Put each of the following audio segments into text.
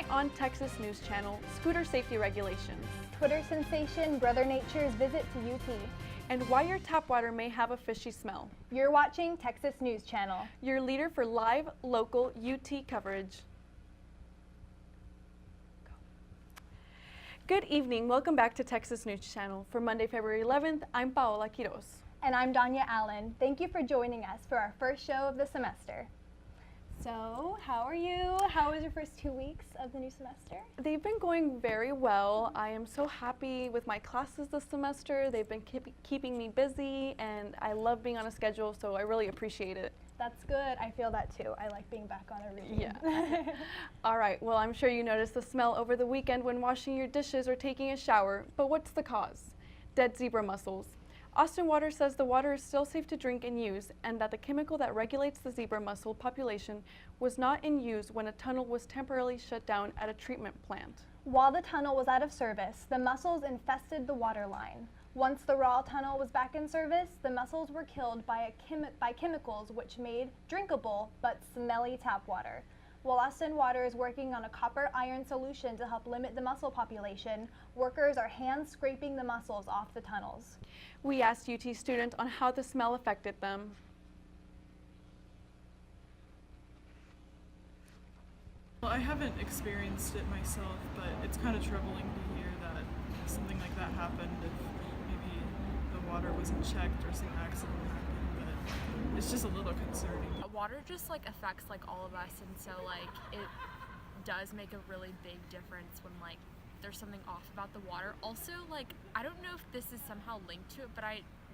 On Texas News Channel, scooter safety regulations, Twitter sensation Brother Nature's visit to UT, and why your tap water may have a fishy smell. You're watching Texas News Channel, your leader for live, local UT coverage. Good evening. Welcome back to Texas News Channel. For Monday, February 11th, I'm Paolo Quiroz. And I'm Donya Allen. Thank you for joining us for our first show of the semester. So, how are you? How was your first 2 weeks of the new semester? They've been going very well. I am so happy with my classes this semester. They've been keeping me busy, and I love being on a schedule, so I really appreciate it. That's good. I feel that too. I like being back on a routine. Yeah. All right. Well, I'm sure you noticed the smell over the weekend when washing your dishes or taking a shower, but what's the cause? Dead zebra mussels. Austin Water says the water is still safe to drink and use, and that the chemical that regulates the zebra mussel population was not in use when a tunnel was temporarily shut down at a treatment plant. While the tunnel was out of service, the mussels infested the water line. Once the raw tunnel was back in service, the mussels were killed by chemicals which made drinkable but smelly tap water. While Austin Water is working on a copper iron solution to help limit the mussel population, workers are hand scraping the mussels off the tunnels. We asked UT students on how the smell affected them. Well, I haven't experienced it myself, but it's kind of troubling to hear that something like that happened if maybe the water wasn't checked or some accident happened, but it's just a little concerning. Water just like affects like all of us, and so like it does make a really big difference when like there's something off about the water. Also, like I don't know if this is somehow linked to it, but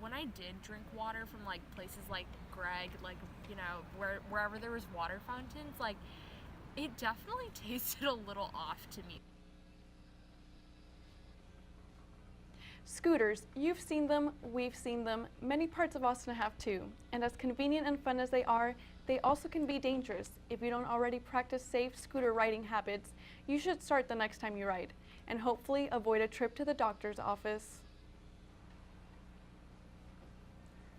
when I did drink water from like places like Greg, like you know wherever there was water fountains, like it definitely tasted a little off to me. Scooters, you've seen them, we've seen them, many parts of Austin have too. And as convenient and fun as they are, they also can be dangerous. If you don't already practice safe scooter riding habits, you should start the next time you ride, and hopefully avoid a trip to the doctor's office.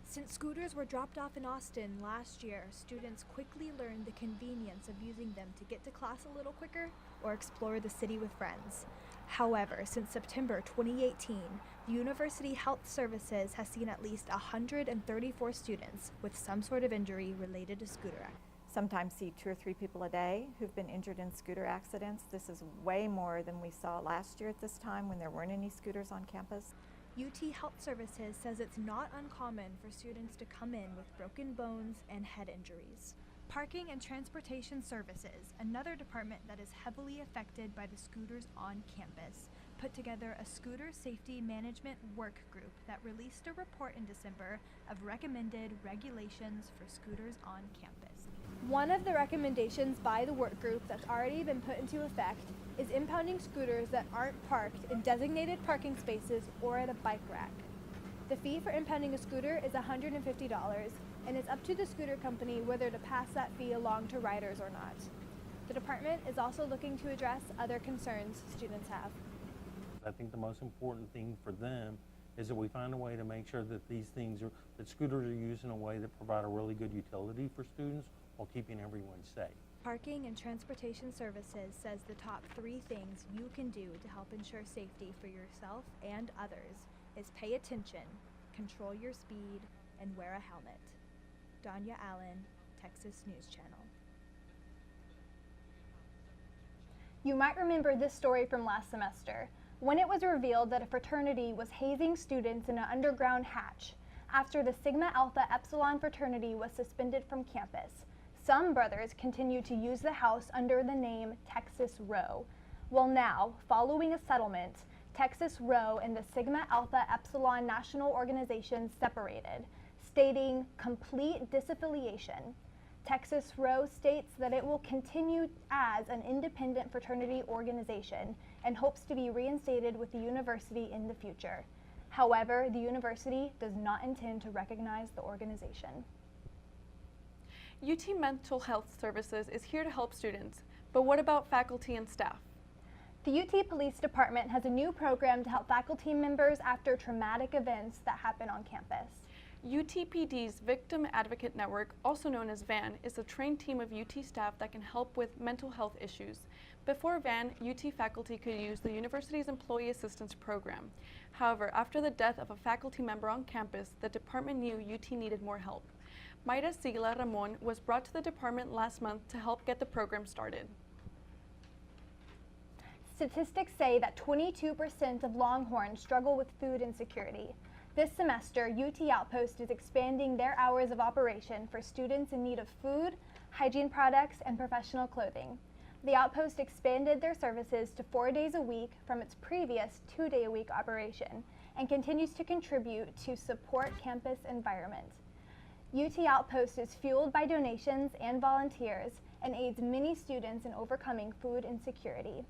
Since scooters were dropped off in Austin last year, students quickly learned the convenience of using them to get to class a little quicker or explore the city with friends. However, since September 2018, the University Health Services has seen at least 134 students with some sort of injury related to scooter accidents. Sometimes see 2 or 3 people a day who've been injured in scooter accidents. This is way more than we saw last year at this time when there weren't any scooters on campus. UT Health Services says it's not uncommon for students to come in with broken bones and head injuries. Parking and Transportation Services, another department that is heavily affected by the scooters on campus, put together a scooter safety management work group that released a report in December of recommended regulations for scooters on campus. One of the recommendations by the work group that's already been put into effect is impounding scooters that aren't parked in designated parking spaces or at a bike rack. The fee for impounding a scooter is $150, and it's up to the scooter company whether to pass that fee along to riders or not. The department is also looking to address other concerns students have. I think the most important thing for them is that we find a way to make sure that that scooters are used in a way that provide a really good utility for students while keeping everyone safe. Parking and Transportation Services says the top 3 things you can do to help ensure safety for yourself and others is pay attention, control your speed, and wear a helmet. Donya Allen, Texas News Channel. You might remember this story from last semester, when it was revealed that a fraternity was hazing students in an underground hatch after the Sigma Alpha Epsilon fraternity was suspended from campus. Some brothers continued to use the house under the name Texas Row. Well now, following a settlement, Texas Row and the Sigma Alpha Epsilon National Organization separated, stating complete disaffiliation. Texas Row states that it will continue as an independent fraternity organization and hopes to be reinstated with the university in the future. However, the university does not intend to recognize the organization. UT Mental Health Services is here to help students, but what about faculty and staff? The UT Police Department has a new program to help faculty members after traumatic events that happen on campus. UTPD's Victim Advocate Network, also known as VAN, is a trained team of UT staff that can help with mental health issues. Before VAN, UT faculty could use the university's Employee Assistance Program. However, after the death of a faculty member on campus, the department knew UT needed more help. Mayra Sigla Ramon was brought to the department last month to help get the program started. Statistics say that 22% of Longhorns struggle with food insecurity. This semester, UT Outpost is expanding their hours of operation for students in need of food, hygiene products, and professional clothing. The Outpost expanded their services to 4 days a week from its previous 2-day-a-week operation and continues to contribute to support campus environment. UT Outpost is fueled by donations and volunteers and aids many students in overcoming food insecurity.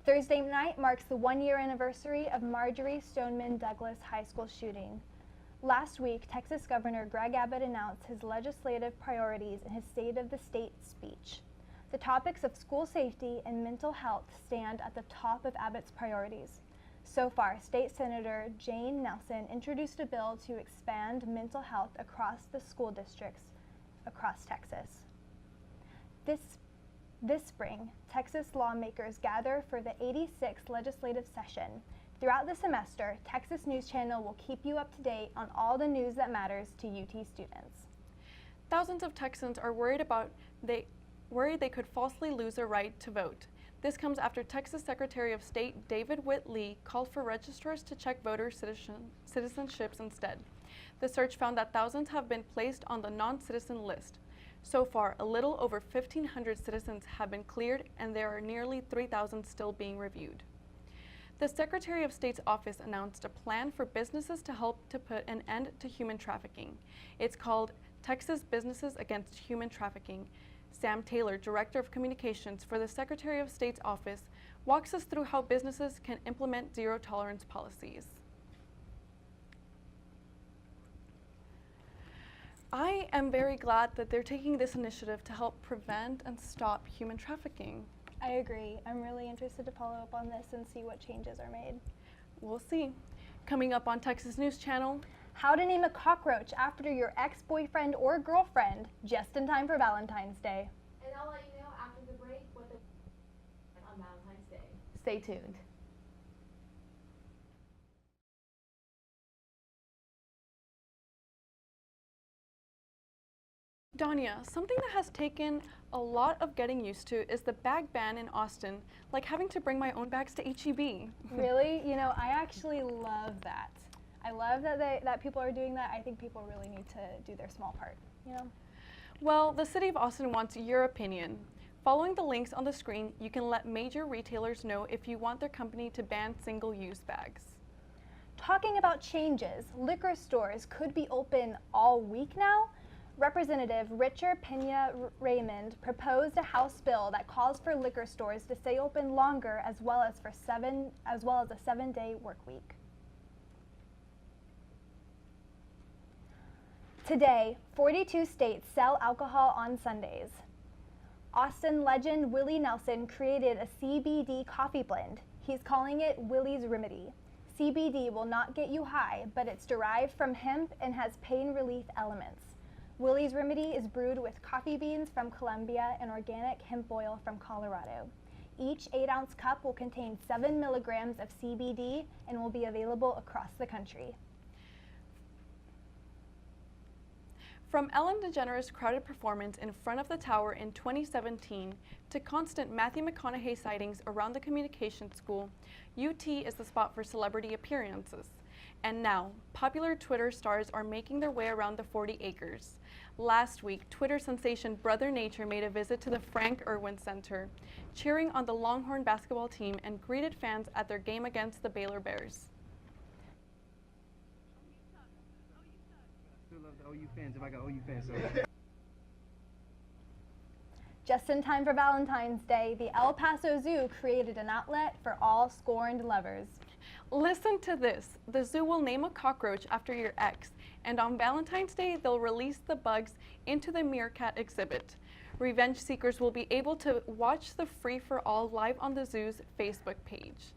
Thursday night marks the 1-year anniversary of Marjorie Stoneman Douglas High School shooting. Last week, Texas Governor Greg Abbott announced his legislative priorities in his State of the State speech. The topics of school safety and mental health stand at the top of Abbott's priorities. So far, State Senator Jane Nelson introduced a bill to expand mental health across the school districts across Texas. This spring, Texas lawmakers gather for the 86th legislative session. Throughout the semester, Texas News Channel will keep you up to date on all the news that matters to UT students. Thousands of Texans are worried they could falsely lose their right to vote. This comes after Texas Secretary of State David Whit Lee called for registrars to check voter citizenships instead. The search found that thousands have been placed on the non-citizen list. So far, a little over 1,500 citizens have been cleared, and there are nearly 3,000 still being reviewed. The Secretary of State's office announced a plan for businesses to help to put an end to human trafficking. It's called Texas Businesses Against Human Trafficking. Sam Taylor, Director of Communications for the Secretary of State's office, walks us through how businesses can implement zero-tolerance policies. I am very glad that they're taking this initiative to help prevent and stop human trafficking. I agree. I'm really interested to follow up on this and see what changes are made. We'll see. Coming up on Texas News Channel, how to name a cockroach after your ex-boyfriend or girlfriend just in time for Valentine's Day. And I'll let you know after the break what the on Valentine's Day. Stay tuned. Donya, something that has taken a lot of getting used to is the bag ban in Austin, like having to bring my own bags to HEB. Really? You know, I actually love that. I love that people are doing that. I think people really need to do their small part, you know? Well, the City of Austin wants your opinion. Following the links on the screen, you can let major retailers know if you want their company to ban single-use bags. Talking about changes, liquor stores could be open all week now. Representative Richard Pena Raymond proposed a House bill that calls for liquor stores to stay open longer as well as a 7-day work week. Today, 42 states sell alcohol on Sundays. Austin legend Willie Nelson created a CBD coffee blend. He's calling it Willie's Remedy. CBD will not get you high, but it's derived from hemp and has pain relief elements. Willie's Remedy is brewed with coffee beans from Colombia and organic hemp oil from Colorado. Each 8-ounce cup will contain 7 milligrams of CBD and will be available across the country. From Ellen DeGeneres' crowded performance in front of the tower in 2017 to constant Matthew McConaughey sightings around the communications school, UT is the spot for celebrity appearances. And now, popular Twitter stars are making their way around the 40 acres. Last week, Twitter sensation Brother Nature made a visit to the Frank Irwin Center, cheering on the Longhorn basketball team and greeted fans at their game against the Baylor Bears. I still love the OU fans if I got OU fans. So. Just in time for Valentine's Day, the El Paso Zoo created an outlet for all scorned lovers. Listen to this. The zoo will name a cockroach after your ex, and on Valentine's Day, they'll release the bugs into the meerkat exhibit. Revenge seekers will be able to watch the free-for-all live on the zoo's Facebook page.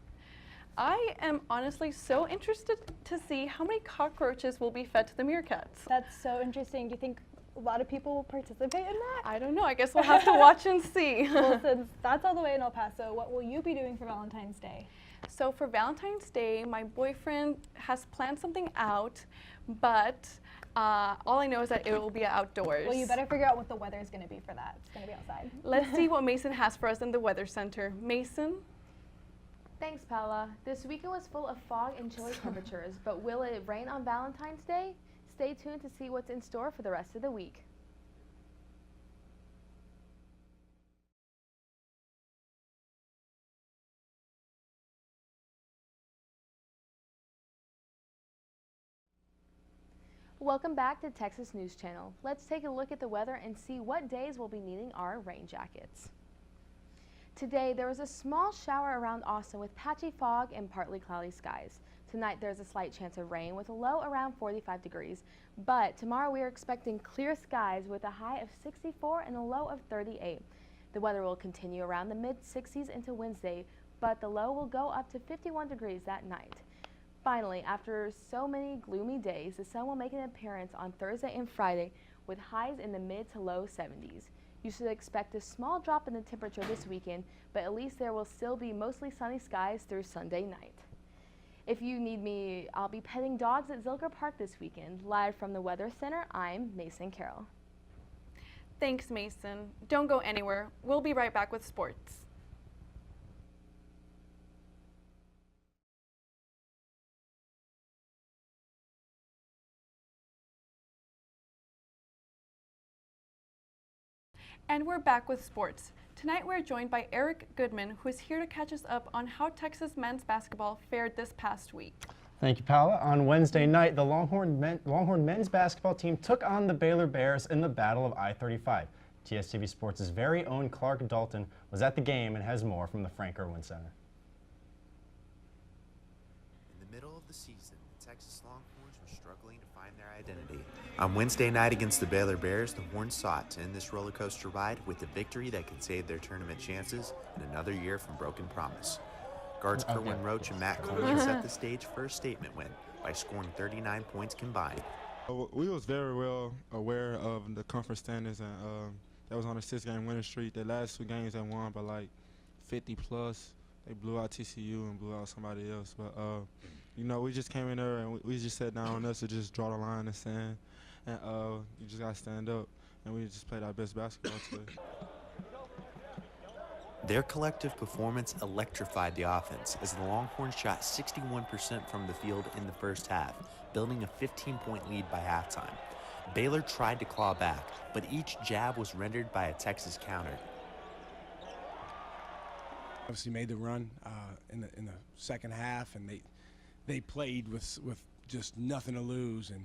I am honestly so interested to see how many cockroaches will be fed to the meerkats. That's so interesting. Do you think a lot of people will participate in that? I don't know. I guess we'll have to watch and see. Well, since that's all the way in El Paso, what will you be doing for Valentine's Day? So for Valentine's Day, my boyfriend has planned something out, but all I know is that it will be outdoors. Well, you better figure out what the weather is going to be for that. It's going to be outside. Let's see what Mason has for us in the Weather Center. Mason? Thanks, Paula. This weekend was full of fog and chilly temperatures, but will it rain on Valentine's Day? Stay tuned to see what's in store for the rest of the week. Welcome back to Texas News Channel. Let's take a look at the weather and see what days we'll be needing our rain jackets. Today, there was a small shower around Austin with patchy fog and partly cloudy skies. Tonight, there's a slight chance of rain with a low around 45 degrees. But tomorrow, we are expecting clear skies with a high of 64 and a low of 38. The weather will continue around the mid-60s into Wednesday, but the low will go up to 51 degrees that night. Finally, after so many gloomy days, the sun will make an appearance on Thursday and Friday with highs in the mid to low 70s. You should expect a small drop in the temperature this weekend, but at least there will still be mostly sunny skies through Sunday night. If you need me, I'll be petting dogs at Zilker Park this weekend. Live from the Weather Center, I'm Mason Carroll. Thanks, Mason. Don't go anywhere. We'll be right back with sports. And we're back with sports. Tonight we're joined by Eric Goodman, who is here to catch us up on how Texas men's basketball fared this past week. Thank you, Paula. On Wednesday night, the Longhorn men's basketball team took on the Baylor Bears in the Battle of I-35. TSTV Sports' very own Clark Dalton was at the game and has more from the Frank Irwin Center. In the middle of the season, the Texas Longhorns were struggling to find their identity. On Wednesday night against the Baylor Bears, the Horns sought to end this roller coaster ride with a victory that could save their tournament chances and another year from broken promise. Guards Kerwin Roach and Matt Coleman set the stage for a statement win by scoring 39 points combined. We was very well aware of the conference standings, and that was on a 6-game winning streak. The last 2 games they won by like 50 plus. They blew out TCU and blew out somebody else. But, you know, we just came in there and we just sat down on us to just draw the line in the sand. And you just got to stand up. And we just played our best basketball today. Their collective performance electrified the offense as the Longhorns shot 61% from the field in the first half, building a 15-point lead by halftime. Baylor tried to claw back, but each jab was rendered by a Texas counter. Obviously made the run in the second half, and they played with just nothing to lose and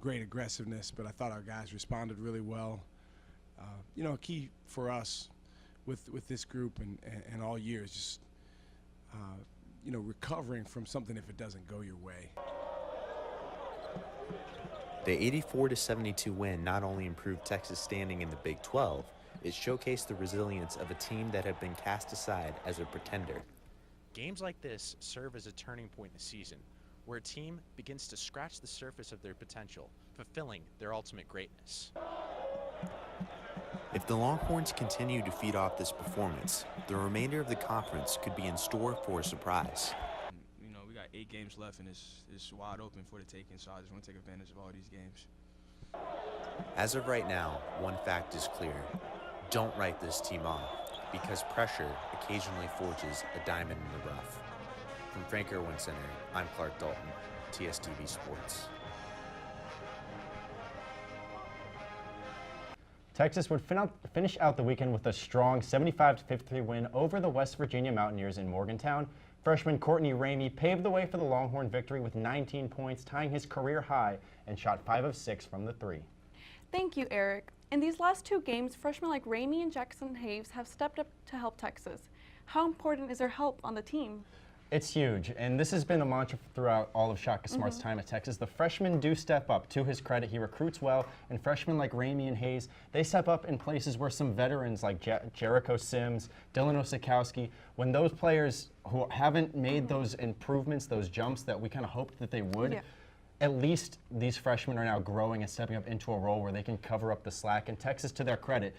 great aggressiveness. But I thought our guys responded really well. You know, key for us with this group and all year is just you know, recovering from something if it doesn't go your way. The 84-72 win not only improved Texas' standing in the Big 12, it showcased the resilience of a team that had been cast aside as a pretender. Games like this serve as a turning point in the season, where a team begins to scratch the surface of their potential, fulfilling their ultimate greatness. If the Longhorns continue to feed off this performance, the remainder of the conference could be in store for a surprise. You know, we got 8 games left, and it's wide open for the taking, so I just want to take advantage of all these games. As of right now, one fact is clear. Don't write this team off, because pressure occasionally forges a diamond in the rough. From Frank Irwin Center, I'm Clark Dalton, TSTV Sports. Texas would finish out the weekend with a strong 75-53 win over the West Virginia Mountaineers in Morgantown. Freshman Courtney Ramey paved the way for the Longhorn victory with 19 points, tying his career high, and shot 5 of 6 from the 3. Thank you, Eric. In these last 2 games, freshmen like Ramey and Jackson Haves have stepped up to help Texas. How important is their help on the team? It's huge, and this has been a mantra throughout all of Shaka Smart's time at Texas. The freshmen do step up. To his credit, he recruits well, and freshmen like Ramey and Hayes, they step up in places where some veterans like Jericho Sims, Dylan Osikowski, when those players who haven't made those improvements, those jumps that we kind of hoped that they would, at least these freshmen are now growing and stepping up into a role where they can cover up the slack. And Texas, to their credit,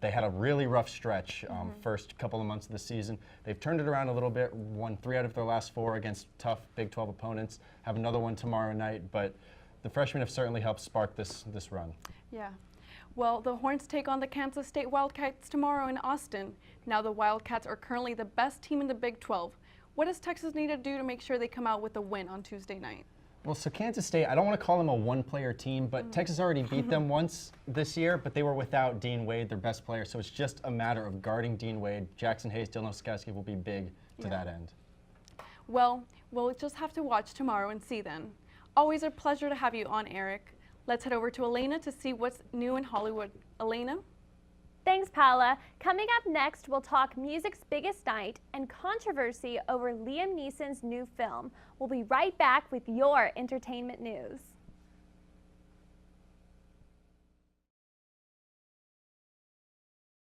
they had a really rough stretch first couple of months of the season. They've turned it around a little bit, won 3 out of their last 4 against tough Big 12 opponents, have another one tomorrow night, but the freshmen have certainly helped spark this run. Yeah. Well, the Horns take on the Kansas State Wildcats tomorrow in Austin. Now the Wildcats are currently the best team in the Big 12. What does Texas need to do to make sure they come out with a win on Tuesday night? Well, so Kansas State, I don't want to call them a one-player team, but Texas already beat them once this year, but they were without Dean Wade, their best player, so it's just a matter of guarding Dean Wade. Jackson Hayes, Dylan Osikowski will be big to that end. Well, we'll just have to watch tomorrow and see then. Always a pleasure to have you on, Eric. Let's head over to Alaina to see what's new in Hollywood. Alaina? Thanks, Paula. Coming up next, we'll talk music's biggest night and controversy over Liam Neeson's new film. We'll be right back with your entertainment news.